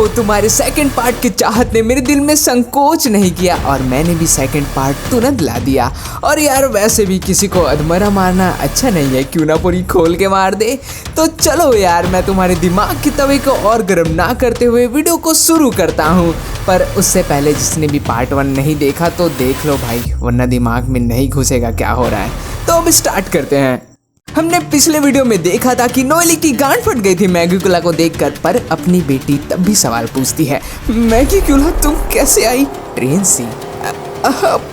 तुम्हारे second part की चाहत ने मेरे दिल में संकोच नहीं किया और मैंने भी सेकंड पार्ट तुरंत ला दिया। और यार वैसे भी किसी को अधमरा मारना अच्छा नहीं है, क्यों ना पूरी खोल के मार दे। तो चलो यार, मैं तुम्हारे दिमाग की तवे को और गर्म ना करते हुए वीडियो को शुरू करता हूँ। पर उससे पहले जिसने भी पार्ट 1 नहीं देखा तो देख लो भाई, वरना दिमाग में नहीं घुसेगा क्या हो रहा है। तो अब स्टार्ट करते हैं। हमने पिछले वीडियो में देखा था कि नोएली की गांड फट गई थी मैगीक्यूला को देखकर, पर अपनी बेटी तब भी सवाल पूछती है, मैगीक्यूला तुम कैसे आई? ट्रेन से।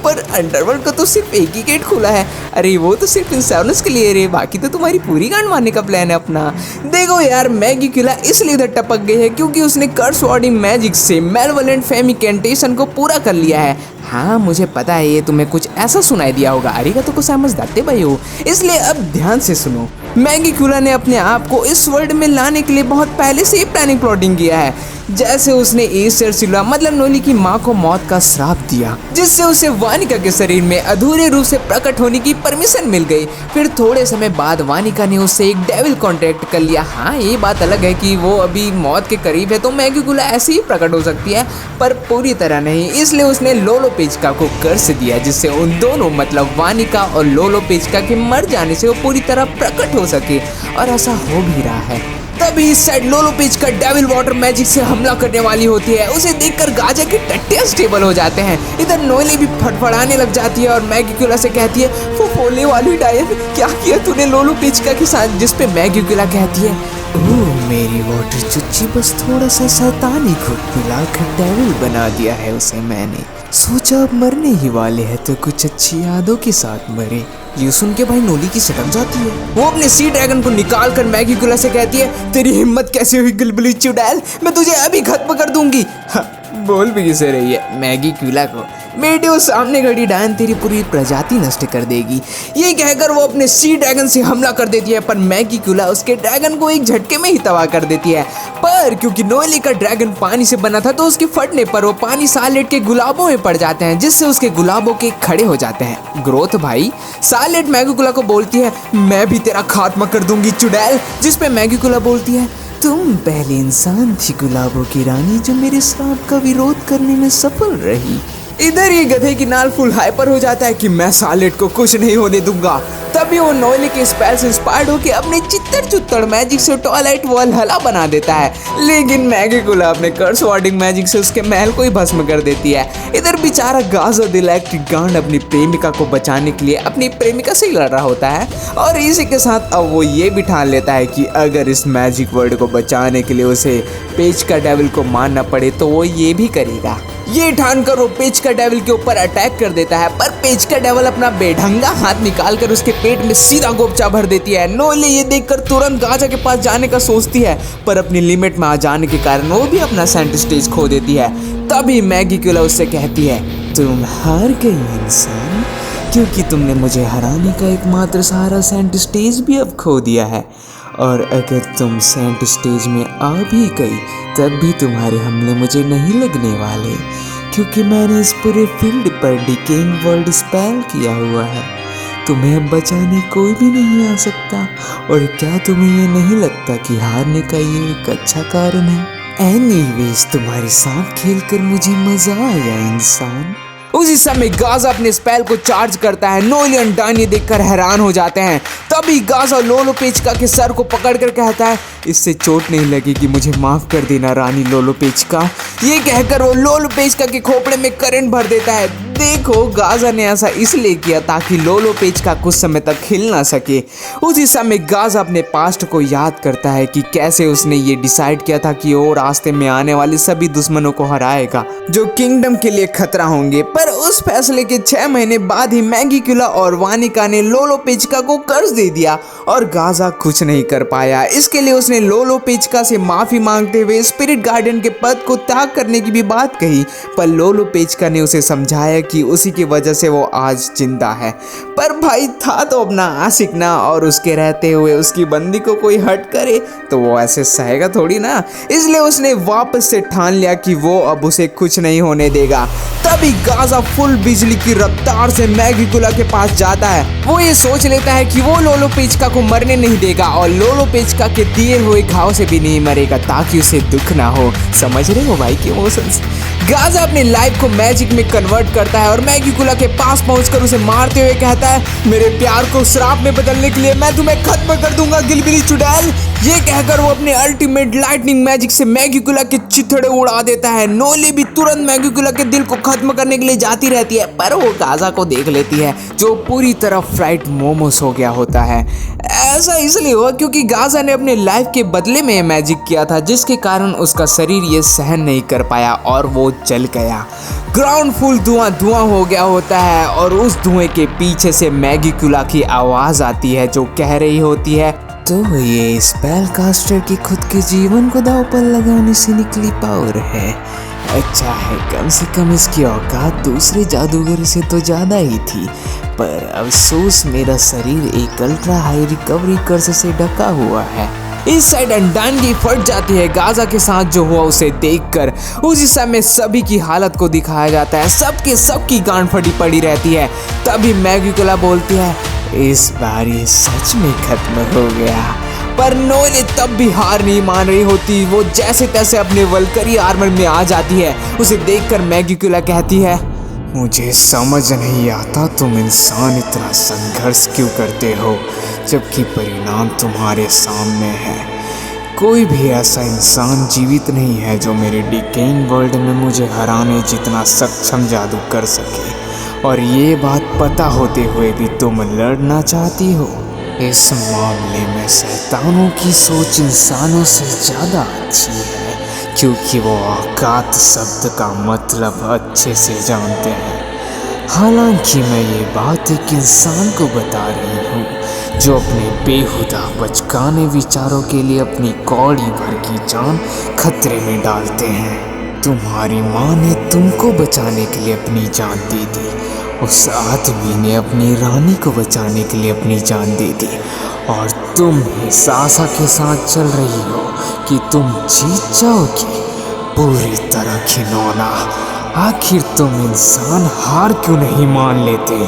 पर अंडरवर्ल्ड का तो सिर्फ एक ही गेट खुला है। अरे वो तो सिर्फ इंसानों के लिए रे, बाकी तो तुम्हारी पूरी गांड मारने का प्लान है अपना। देखो यार, मैगीक्यूला इसलिए इधर टपक गई है क्योंकि उसने कर्स वार्डिंग मैजिक से मेलेवोलेंट फेमिकेंटेशन को पूरा कर लिया है। हाँ मुझे पता है ये तुम्हें कुछ ऐसा सुनाई दिया होगा, अरिगातो को समझदाते भाई हो, इसलिए अब ध्यान से सुनो। मैगीक्यूला ने अपने आप को इस वर्ल्ड में लाने के लिए बहुत पहले से ही प्लानिंग प्लॉटिंग किया है। जैसे उसने ईस्टर सिल्वा मतलब नोएली की माँ को मौत का श्राप दिया, जिससे उसे वानिका के शरीर में अधूरे रूप से प्रकट होने की परमिशन मिल गई। फिर थोड़े समय बाद वानिका ने उससे एक डेविल कॉन्ट्रैक्ट कर लिया। हाँ ये बात अलग है कि वो अभी मौत के करीब है तो मैगीक्यूला ऐसे ही प्रकट हो सकती है, पर पूरी तरह नहीं। इसलिए उसने लोलोपेचिका को कर्स दिया, जिससे उन दोनों मतलब वानिका और लोलोपेचिका के मर जाने से वो पूरी तरह प्रकट हो सके, और ऐसा हो भी रहा है। तभी इस साइड लोलोपेचिका डेविल वाटर मैजिक से हमला करने वाली होती है। उसे देखकर गाजा के टट्टे स्टेबल हो जाते हैं। इधर नोएली भी फड़फड़ाने लग जाती है और मैगीक्यूला से कहती है, वो फोले वाली डायन क्या किया तूने लोलोपेचिका के साथ? जिस पे मैगीक्यूला कहती है, ओह मेरी वाटर चुच्ची, बस थोड़ा सा शैतानी घुट मिलाकर डेविल बना दिया है उसे मैंने। सोचा अब मरने ही वाले हैं तो कुछ अच्छी यादों के साथ मरे। ये सुन के भाई नोएली की सटक जाती है। वो अपने सी ड्रैगन को निकाल कर मैगीक्यूला से कहती है, तेरी हिम्मत कैसे हुई गिलबिली चुड़ैल, मैं तुझे अभी खत्म कर दूंगी। बोल भी किसे रही है मैगीक्यूला को, बेटे वो सामने खड़ी डायन तेरी पूरी प्रजाति नष्ट कर देगी। ये कहकर वो अपने सी ड्रैगन से हमला कर देती है, पर मैगीक्यूला उसके ड्रैगन को एक झटके में ही तबाह कर देती है। पर क्योंकि नोएली का ड्रैगन पानी से बना था तो उसके फटने पर वो पानी सालेट के गुलाबों में पड़ जाते हैं, जिससे उसके गुलाबों के खड़े हो जाते हैं। ग्रोथ भाई सालेट मैगीक्यूला को बोलती है, मैं भी तेरा खात्मा कर दूंगी चुड़ैल। जिस पे मैगीक्यूला बोलती है, तुम पहले इंसान थी गुलाबों की रानी जो मेरे श्राप का विरोध करने में सफल रही। इधर ये गधे की नाल फुल हाइपर हो जाता है कि मैं सालेट को कुछ नहीं होने दूंगा। तभी वो नोएली के स्पेल से इंस्पायर्ड होकर अपने चित्तर चुत्तर मैजिक से टॉयलेट वलहला बना देता है, लेकिन मैगीक्यूला अपने कर्स वार्डिंग मैजिक से उसके महल को ही भस्म कर देती है। इधर बेचारा गाजा द इलेक्ट्रिक गांड अपनी प्रेमिका को बचाने के लिए अपनी प्रेमिका से लड़ रहा होता है, और इसी के साथ अब वो ये भी ठान लेता है कि अगर इस मैजिक वर्ल्ड को बचाने के लिए उसे पेचिका डेविल को मारना पड़े तो वो ये भी करेगा। ये ठान कर वो पेचिका डेविल के ऊपर अटैक कर देता है, पर पेचिका डेविल अपना बेढंगा हाथ निकाल कर उसके पेट में सीधा गोपचा भर देती है। नोएली ये देखकर तुरंत गाजा के पास जाने का सोचती है, पर अपनी लिमिट में आ जाने के कारण वो भी अपना सेंटर स्टेज खो देती है। तभी मैगीक्यूला उससे कहती है, तुम हार गई इंसान, क्योंकि तुमने मुझे हराने का एकमात्र सहारा सेंटर स्टेज भी अब खो दिया है, और अगर तुम सेंटर स्टेज में आ भी गई तब भी तुम्हारे हमले मुझे नहीं लगने वाले, क्योंकि मैंने इस पूरे फील्ड पर डिकेइंग वर्ल्ड स्पेल किया हुआ है। तुम्हें अब बचाने कोई भी नहीं आ सकता, और क्या तुम्हें ये नहीं लगता कि हारने का ये एक अच्छा कारण है? एनीवेज तुम्हारे साथ खेलकर मुझे मजा आया इंसान। उसी समय गाजा अपने स्पेल को चार्ज करता है। नोएली और डायन ये देखकर हैरान हो जाते हैं। तभी गाजा लोलोपेचिका के सर को पकड़कर कहता है, इससे चोट नहीं लगेगी, मुझे माफ कर देना रानी लोलोपेचिका। ये कहकर वो लोलोपेचिका के खोपड़े में करंट भर देता है। देखो गाजा ने ऐसा इसलिए किया ताकि लोलोपेचिका कुछ समय तक हिल ना सके। उसी समय गाजा अपने पास्ट को याद करता है कि कैसे उसने ये डिसाइड किया था कि वो रास्ते में आने वाले सभी दुश्मनों को हराएगा जो किंगडम के लिए खतरा होंगे। पर उस फैसले के 6 महीने बाद ही मैगीक्यूला और वानिका ने लोलोपेचिका को कर्ज दे दिया, और गाजा कुछ नहीं कर पाया। इसके लिए उसने लोलोपेचिका से माफी मांगते हुए स्पिरिट गार्डियन के पद को त्याग करने की भी बात कही, पर लोलोपेचिका ने उसे समझाया कि उसी की वजह से वो आज जिंदा है। पर भाई था तो अपना आशिक ना, और उसके रहते हुए उसकी बंदी को कोई हर्ट करे तो वो ऐसे सहेगा थोड़ी ना। इसलिए उसने वापस से ठान लिया कि वो अब उसे कुछ नहीं होने देगा। तभी गाजा फुल बिजली की रफ्तार से मैगीक्यूला के पास जाता है। वो ये सोच लेता है कि वो लोलो पेचका को मरने नहीं देगा और लोलो पेचका के दिए हुए घाव से भी नहीं मरेगा ताकि उसे दुख ना हो। समझ रहे हो भाई के इमोशंस। गाजा अपनी लाइफ को मैजिक में कन्वर्ट करता है और मैगिकुला के पास पहुंचकर उसे मारते हुए कहता है, मेरे प्यार को श्राप में बदलने के लिए मैं तुम्हें खत्म कर दूंगा गिलबिली चुड़ैल। ये कहकर वो अपने अल्टीमेट लाइटनिंग मैजिक से मैगिकुला के चिथड़े उड़ा देता है। नोली भी तुरंत मैगिकुला के दिल को खत्म करने के लिए जाती रहती है, पर वो गाजा को देख लेती है जो पूरी तरह फ्राइड मोमोस हो गया होता है। ऐसा इसलिए हुआ क्योंकि गाजा ने अपने लाइफ के बदले में मैजिक किया था, जिसके कारण उसका शरीर ये सहन नहीं कर पाया और वो जल गया। ग्राउंड फुल धुआं धुआं हो गया होता है और उस धुएं के पीछे से मैगिकुला की आवाज आती है जो कह रही होती है, तो ये स्पेल कास्टर की खुद के जीवन को दांव पर लगाने से निकली पावर है। अच्छा है, कम से कम इसकी औकात दूसरे जादूगर से तो ज़्यादा ही थी, पर अफसोस मेरा शरीर एक अल्ट्रा हाई रिकवरी कर्स से ढका हुआ है। इस साइड अंडानगी फट जाती है गाजा के साथ जो हुआ उसे देखकर। उसी समय सभी की हालत को दिखाया जाता है, सबकी गांड फटी पड़ी रहती है। तभी मैगिकुला बोलती है, इस बार ये सच में खत्म हो गया। पर नोएले तब भी हार नहीं मान रही होती। वो जैसे तैसे अपने वल्करी आर्मर में आ जाती है। उसे देखकर मैगिकुला कहती है, मुझे समझ नहीं आता तुम इंसान इतना संघर्ष क्यों करते हो जबकि परिणाम तुम्हारे सामने है। कोई भी ऐसा इंसान जीवित नहीं है जो मेरे डिकेइंग वर्ल्ड में मुझे हराने जितना सक्षम जादू कर सके, और ये बात पता होते हुए भी तुम लड़ना चाहती हो। इस मामले में शैतानों की सोच इंसानों से ज़्यादा अच्छी है, क्योंकि वो औकात शब्द का मतलब अच्छे से जानते हैं। हालांकि मैं ये बात एक इंसान को बता रही हूँ जो अपने बेहुदा बचकाने विचारों के लिए अपनी कौड़ी भर की जान खतरे में डालते हैं। तुम्हारी माँ ने तुमको बचाने के लिए अपनी जान दे दी, उस आदमी ने अपनी रानी को बचाने के लिए अपनी जान दे दी, और तुम इस आशा के साथ चल रही हो कि तुम जीत जाओगी। पूरी तरह खिलौना, आखिर तुम इंसान हार क्यों नहीं मान लेते?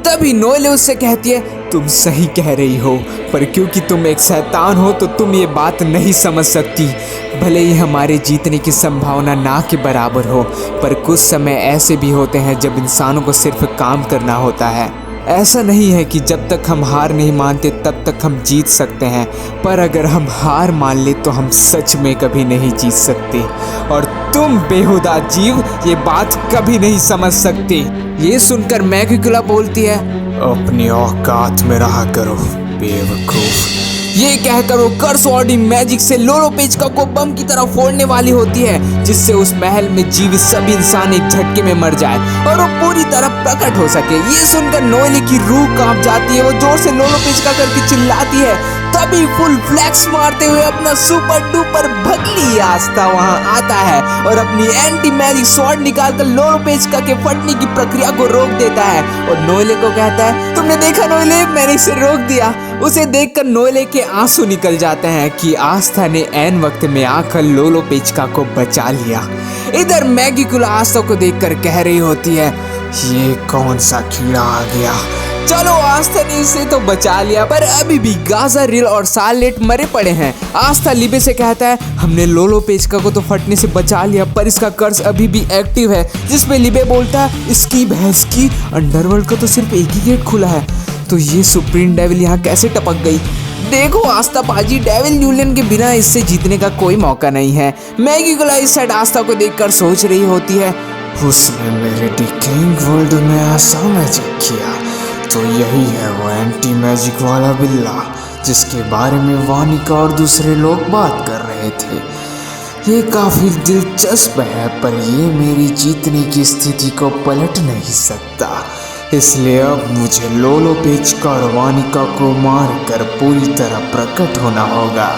तभी नोएले उससे कहती है, तुम सही कह रही हो, पर क्योंकि तुम एक शैतान हो तो तुम ये बात नहीं समझ सकती। भले ही हमारे जीतने की संभावना ना के बराबर हो, पर कुछ समय ऐसे भी होते हैं जब इंसानों को सिर्फ काम करना होता है। ऐसा नहीं है कि जब तक हम हार नहीं मानते तब तक हम जीत सकते हैं, पर अगर हम हार मान ले तो हम सच में कभी नहीं जीत सकते, और तुम बेहुदा जीव ये बात कभी नहीं समझ सकते। ये सुनकर मैगिकुला बोलती है, अपनी औकात में रहा करो बेवकूफ। ये कहकर वो कर्स वार्डिंग मैजिक से लोलो पेचका को बम की तरह फोड़ने वाली होती है, जिससे उस महल में जीवित सभी इंसान एक झटके में मर जाए और वो पूरी तरह प्रकट हो सके। ये सुनकर नोएले की रूह कांप जाती है। वो जोर से लोलो पेचका करके चिल्लाती है। तभी फुल फ्लैक्स मारते हुए अपना सुपर डुपर भगली आस्था वहां आता है और अपनी एंटी मैजिक स्वॉर्ड निकालकर लोलो पेचका के फटने की प्रक्रिया को रोक देता है और नोएले को कहता है, तुमने देखा नोएले, मैंने इसे रोक दिया। उसे देखकर नोएले के आंसू निकल जाते हैं कि आस्था ने ऐन वक्त में आकर लोलो पेचका को बचा लिया। इधर मैगिकुला आस्था को देखकर कह रही होती है, ये कौन सा कीड़ा आ गया। चलो आस्था ने इसे तो बचा लिया, पर अभी भी गाजा, रिल और सार्लेट मरे पड़े हैं। आस्था लिबे से कहता है, हमने लोलो पेचका को तो फटने से बचा लिया, पर इसका कर्स अभी भी एक्टिव है। जिसपे लिबे बोलता है, इसकी भैंस की, अंडरवर्ल्ड का तो सिर्फ एक ही गेट खुला है, तो ये सुप्रीम डेविल यहाँ कैसे टपक गई। देखो आस्था पाजी, डेविल यूनियन के बिना इससे जीतने का कोई मौका नहीं है। मैगिकुला इस साइड आस्था को देखकर सोच रही होती है, उसने मेरे डिकेइंग वर्ल्ड में ऐसा मैजिक किया तो यही है वो एंटी मैजिक वाला बिल्ला जिसके बारे में वानिका और दूसरे लोग बात कर रहे थे। ये काफी दिलचस्प है, पर ये मेरी जीतने की स्थिति को पलट नहीं सकता, इसलिए अब मुझे लोलो पेचका और वानिका को मारकर पूरी तरह प्रकट होना होगा।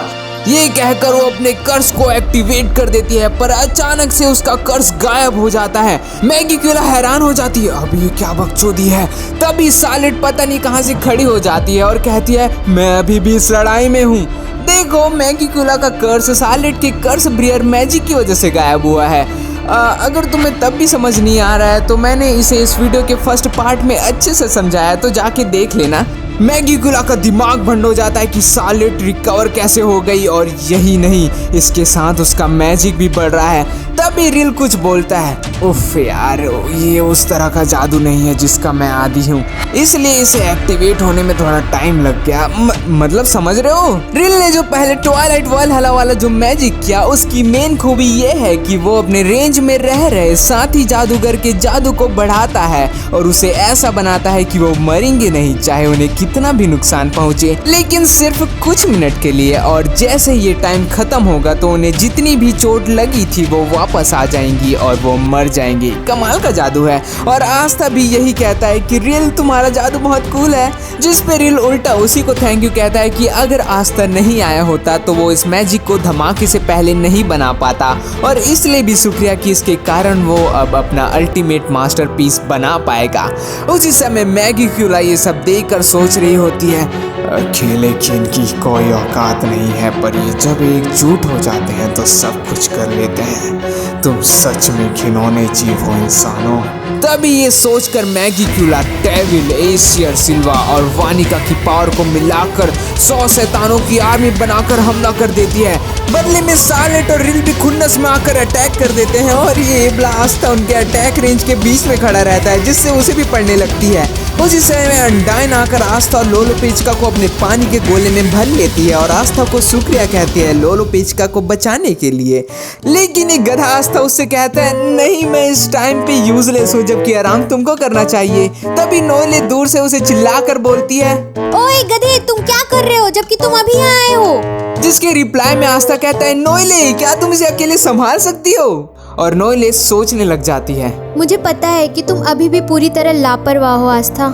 ये कहकर वो अपने कर्स को एक्टिवेट कर देती है, पर अचानक से उसका कर्स गायब हो जाता है। मैगिकुला हैरान हो जाती है, अब ये क्या बकचोदी है। तभी सार्लेट पता नहीं कहां से खड़ी हो जाती है और कहती है, मैं अभी भी इस लड़ाई में हूँ। देखो मैगिकुला का कर्स सार्लेट के कर्स ब्रियर मैजिक की वजह से गायब हुआ है। अगर तुम्हें तब भी समझ नहीं आ रहा है तो मैंने इसे इस वीडियो के फर्स्ट पार्ट में अच्छे से समझाया, तो जाके देख लेना। मैगी क्यूला का दिमाग बंद हो जाता है कि सालेट रिकवर कैसे हो गई, और यही नहीं इसके साथ उसका मैजिक भी बढ़ रहा है। तभी रिल कुछ बोलता है, उफ यार, ये उस तरह का जादू नहीं है जिसका मैं आदी हूँ, इसलिए इसे एक्टिवेट होने में थोड़ा टाइम लग गया। मतलब समझ रहे हो? रिल ने जो पहले ट्वाइलाइट वलहला वाला जो मैजिक किया, उसकी मेन खूबी ये है कि वो अपने रेंज में रह रहे साथ ही जादूगर के जादू को बढ़ाता है और उसे ऐसा बनाता है कि वो मरेंगे नहीं, चाहे उन्हें कितना भी नुकसान पहुंचे, लेकिन सिर्फ कुछ मिनट के लिए। और जैसे ये टाइम खत्म होगा तो उन्हें जितनी भी चोट लगी थी वो वापस आ जाएंगी और वो मर जाएंगे। कमाल का जादू है। और आस्था भी यही कहता है कि रिल तुम्हारा जादू बहुत कूल है, जिस पे रिल उल्टा उसी को थैंक यू कहता है कि अगर आस्था नहीं आया होता तो वो इस मैजिक को धमाके से पहले नहीं बना पाता, और इसलिए भी शुक्रिया कि इसके कारण वो अब अपना अल्टीमेट मास्टरपीस बना पाएगा। उसी समय मैगी क्यूला ये सब देखकर सोच रही होती है, अकेले की इनकी कोई औकात नहीं है, पर ये जब एकजुट हो जाते हैं तो सब कुछ कर लेते हैं। तुम सच में घिनौने जीव हो इंसानों। तभी ये सोचकर मैगी क्यूला डेविल, एशियर, सिल्वा और वानिका की पावर को मिलाकर 100 शैतानों की आर्मी बनाकर हमला कर देती है। बदले में सार्लेट और रिल भी खुन्नस में आकर अटैक कर देते हैं, और ये एब्ला आस्था उनके अटैक रेंज के बीच में खड़ा रहता है, जिससे उसे भी पड़ने लगती है। उसी समय अनडाइन आकर आस्था और लोलो पेचिका को अपने पानी के गोले में भर लेती है और आस्था को शुक्रिया कहती है लोलो पेचिका को बचाने के लिए। लेकिन एक गधा आस्था उससे कहता है, नहीं, मैं इस टाइम पे यूजलेस हूँ, जबकि आराम तुमको करना चाहिए। तभी नोएले दूर से उसे चिल्लाकर बोलती है, ओए गधे, तुम क्या कर रहे हो जबकि तुम अभी यहाँ आए हो? जिसके रिप्लाई में आस्था कहता है, नोएले, क्या तुम इसे अकेले संभाल सकती हो? और नोएले सोचने लग जाती है, मुझे पता है कि तुम अभी भी पूरी तरह लापरवाह हो आस्था,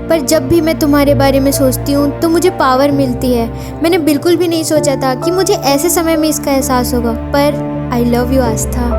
पर जब भी मैं तुम्हारे बारे में सोचती हूँ तो मुझे पावर मिलती है। मैंने बिल्कुल भी नहीं सोचा था कि मुझे ऐसे समय में इसका एहसास होगा, पर आई लव यू आस्था।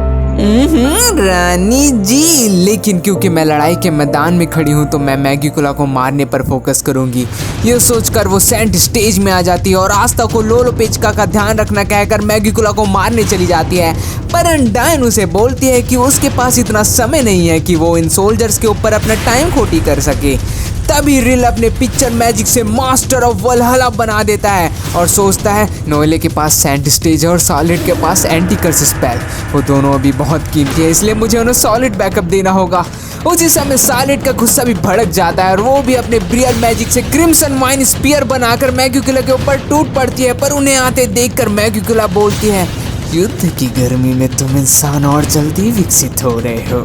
रानी जी, लेकिन क्योंकि मैं लड़ाई के मैदान में खड़ी हूँ तो मैं मैगी क्यूला को मारने पर फोकस करूंगी। ये सोचकर वो सेंट स्टेज में आ जाती है और आस्था को लोलो पेचिका का ध्यान रखना कहकर मैगी क्यूला को मारने चली जाती है, पर अनडाइन उसे बोलती है कि उसके पास इतना समय नहीं है कि वो इन सोल्जर्स के ऊपर अपना टाइम खोटी कर सके। तभी रिल अपने पिक्चर मैजिक से मास्टर ऑफ वलहला बना देता है और सोचता है नोएले के पास सेंट स्टेज है और सॉलिड के पास एंटी कर्स स्पेल, वो दोनों अभी बहुत कीमती है, इसलिए मुझे उन्हें सॉलिड बैकअप देना होगा। उसी समय सॉलिड का गुस्सा भी भड़क जाता है और वो भी अपने ब्रियल मैजिक से क्रिम्सन माइन स्पीयर बनाकर मैगी क्यूला के ऊपर टूट पड़ती है, पर उन्हें आते देखकर मैगी क्यूला बोलती है, युद्ध की गर्मी में तुम इंसान और जल्दी विकसित हो रहे हो,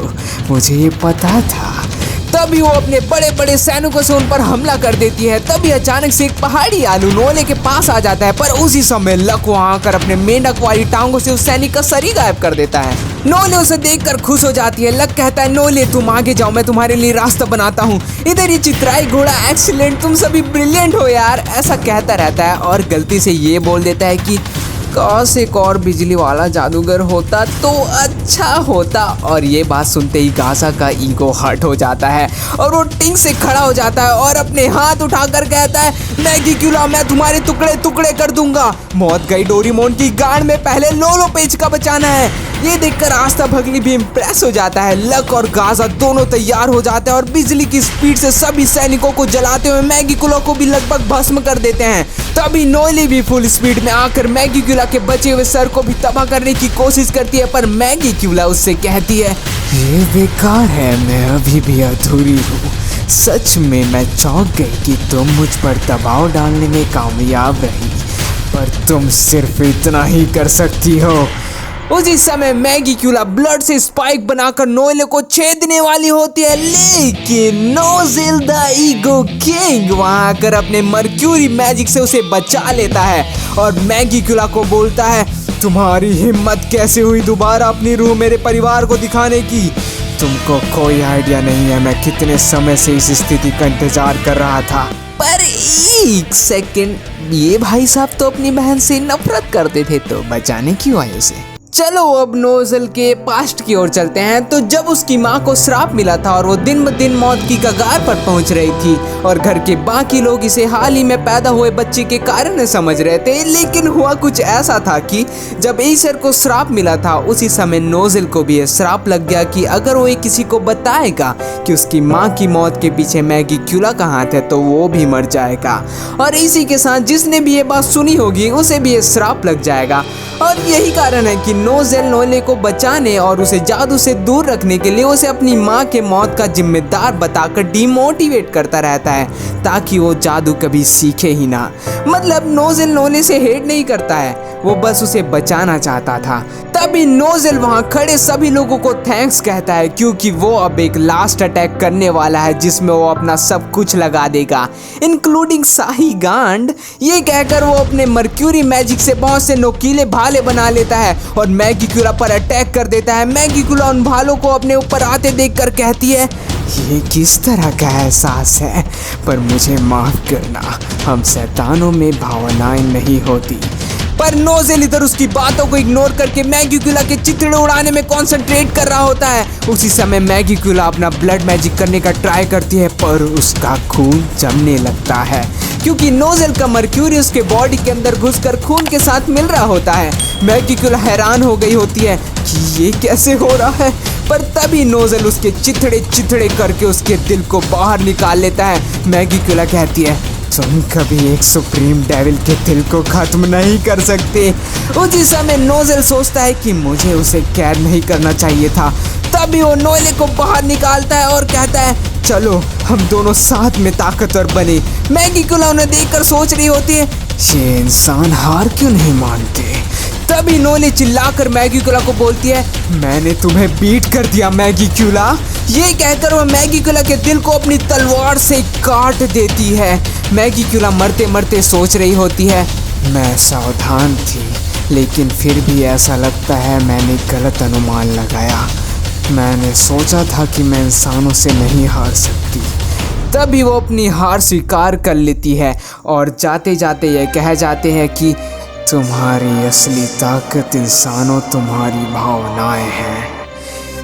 मुझे ये पता था। तभी वो अपने बड़े बड़े सैनिकों से उन पर हमला कर देती है। तभी अचानक से एक पहाड़ी आलू नोएले के पास आ जाता है, पर उसी समय लक वहाँ आकर अपने मेंढक वाली टांगों से उस सैनिक का सर ही गायब कर देता है। नोएले उसे देखकर खुश हो जाती है। लक कहता है, नोएले तुम आगे जाओ, मैं तुम्हारे लिए रास्ता बनाता हूँ। इधर ये चित्राई घोड़ा एक्सीलेंट, तुम सभी ब्रिलियंट हो यार, ऐसा कहता रहता है और गलती से ये बोल देता है कि काश एक और बिजली वाला जादूगर होता तो अच्छा होता। और ये बात सुनते ही गासा का ईगो हर्ट हो जाता है और वो टिंग से खड़ा हो जाता है और अपने हाथ उठाकर कहता है, मैगी क्यूला, मैं तुम्हारे टुकड़े टुकड़े कर दूंगा। मौत गई डोरेमोन की गांड में, पहले लोलो पेचिका बचाना है। ये देखकर आस्था भगनी भी इम्प्रेस हो जाता है। लक और गाजा दोनों तैयार हो जाते हैं और बिजली की स्पीड से सभी सैनिकों को जलाते हुए मैगी क्यूला को भी लगभग भस्म कर देते हैं। तभी नोएले भी फुल स्पीड में आकर मैगी क्यूला के बचे हुए सर को भी तबाह करने की कोशिश करती है, पर मैगी क्यूला उससे कहती है, ये बेकार है, मैं अभी भी अधूरी हूँ। सच में मैं चौंक गई कि तुम मुझ पर दबाव डालने में कामयाब रही, पर तुम सिर्फ इतना ही कर सकती हो। उसी समय मैगी क्यूला ब्लड से स्पाइक बनाकर नोएले को छेदने वाली होती है, लेकिन नोज़ेल द ईगो किंग वहां आकर अपने मर्क्यूरी मैजिक से उसे बचा लेता है और मैगी क्यूला को बोलता है, तुम्हारी हिम्मत कैसे हुई दोबारा अपनी रूह मेरे परिवार को दिखाने की? तुमको कोई आइडिया नहीं है मैं कितने समय से इस स्थिति का इंतजार कर रहा था। पर एक सेकंड, ये भाई साहब तो अपनी बहन से नफरत करते थे, तो बचाने क्यों आए उसे? चलो अब नोजल के पास्ट की ओर चलते हैं। तो जब उसकी माँ को श्राप मिला था और वो दिन ब दिन मौत की कगार पर पहुंच रही थी और घर के बाकी लोग इसे हाल ही में पैदा हुए बच्चे के कारण समझ रहे थे, लेकिन हुआ कुछ ऐसा था कि जब एसर को श्राप मिला था उसी समय नोजल को भी ये श्राप लग गया कि अगर वो किसी को बताएगा कि उसकी माँ की मौत के पीछे मैगी क्यूला का हाथ है तो वो भी मर जाएगा। और इसी के साथ जिसने भी ये बात सुनी होगी उसे भी ये श्राप लग जाएगा। और यही कारण है कि नोजल नोले को बचाने और उसे जादू से दूर रखने के लिए उसे अपनी माँ के मौत का जिम्मेदार बताकर डिमोटिवेट करता रहता है ताकि वो जादू कभी सीखे ही ना। मतलब नोजल नोले से हेट नहीं करता है, वो बस उसे बचाना चाहता था। तभी नोजल वहां खड़े सभी लोगों को थैंक्स कहता है क्योंकि वो अब एक लास्ट अटैक करने वाला है जिसमें वो अपना सब कुछ लगा देगा, इंक्लूडिंग शाही गांड। ये कहकर वो अपने मर्क्यूरी मैजिक से बहुत से नोकीले भाले बना लेता है और मैगी क्यूला पर अटैक कर देता है। मैगी क्यूला उन भालों को अपने ऊपर आते देखकर कहती है, ये किस तरह का एहसास है, पर मुझे माफ करना, हम शैतानों में भावनाएं नहीं होती। पर नोजल इधर उसकी बातों को इग्नोर करके मैगी क्यूला के चिथड़े उड़ाने में कंसंट्रेट कर रहा होता है। उसी समय मैगी क्यूला अपना ब्लड मैजिक करने का ट्राई करती है पर उसका खून जमने लगता है क्योंकि नोजल का मर्क्यूरी उसके बॉडी के अंदर घुसकर खून के साथ मिल रहा होता है। मैगी क्यूला हैरान हो गई होती है कि ये कैसे हो रहा है, पर तभी नोजल उसके चिथड़े करके उसके दिल को बाहर निकाल लेता है। मैगी क्यूला कहती है, तुम कभी एक सुप्रीम डेविल के दिल को खत्म नहीं कर सकते। उसी समय नोजल सोचता है कि मुझे उसे कैद नहीं करना चाहिए था। तभी वो नोले को बाहर निकालता है और कहता है, चलो हम दोनों साथ में ताकतवर बने। मैगी क्यूला उन्हें देखकर सोच रही होती है, ये इंसान हार क्यों नहीं मानते। तभी नोले चिल्लाकर मैगी क्यूला को बोलती है, मैंने तुम्हें बीट कर दिया मैगी क्यूला। ये कहकर वह मैगी क्यूला के दिल को अपनी तलवार से काट देती है। मैगी क्यूला मरते मरते सोच रही होती है, मैं सावधान थी लेकिन फिर भी ऐसा लगता है मैंने गलत अनुमान लगाया। मैंने सोचा था कि मैं इंसानों से नहीं हार सकती। तभी वो अपनी हार स्वीकार कर लेती है और जाते जाते ये कह जाते हैं कि तुम्हारी असली ताकत इंसानों तुम्हारी भावनाएं हैं।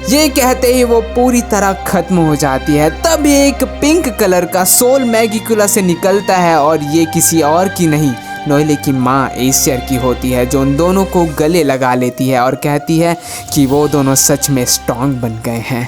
ये कहते ही वो पूरी तरह खत्म हो जाती है। तब एक पिंक कलर का सोल मैगी क्यूला से निकलता है और ये किसी और की नहीं नोएले की माँ एसर की होती है जो उन दोनों को गले लगा लेती है और कहती है कि वो दोनों सच में स्ट्रॉन्ग बन गए हैं।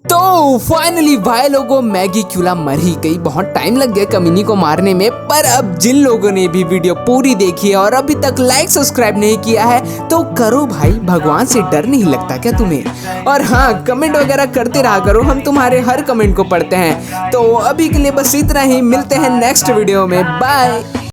तो फाइनली भाई लोगों मैगी क्यूला मर ही गई। बहुत टाइम लग गया कमीनी को मारने में, पर अब जिन लोगों ने भी वीडियो पूरी देखी है और अभी तक लाइक सब्सक्राइब नहीं किया है तो करो भाई, भगवान से डर नहीं लगता क्या तुम्हें। और हाँ, कमेंट वगैरह करते रहा करो, हम तुम्हारे हर कमेंट को पढ़ते हैं। तो अभी के लिए बस इतना ही, मिलते हैं नेक्स्ट वीडियो में, बाय।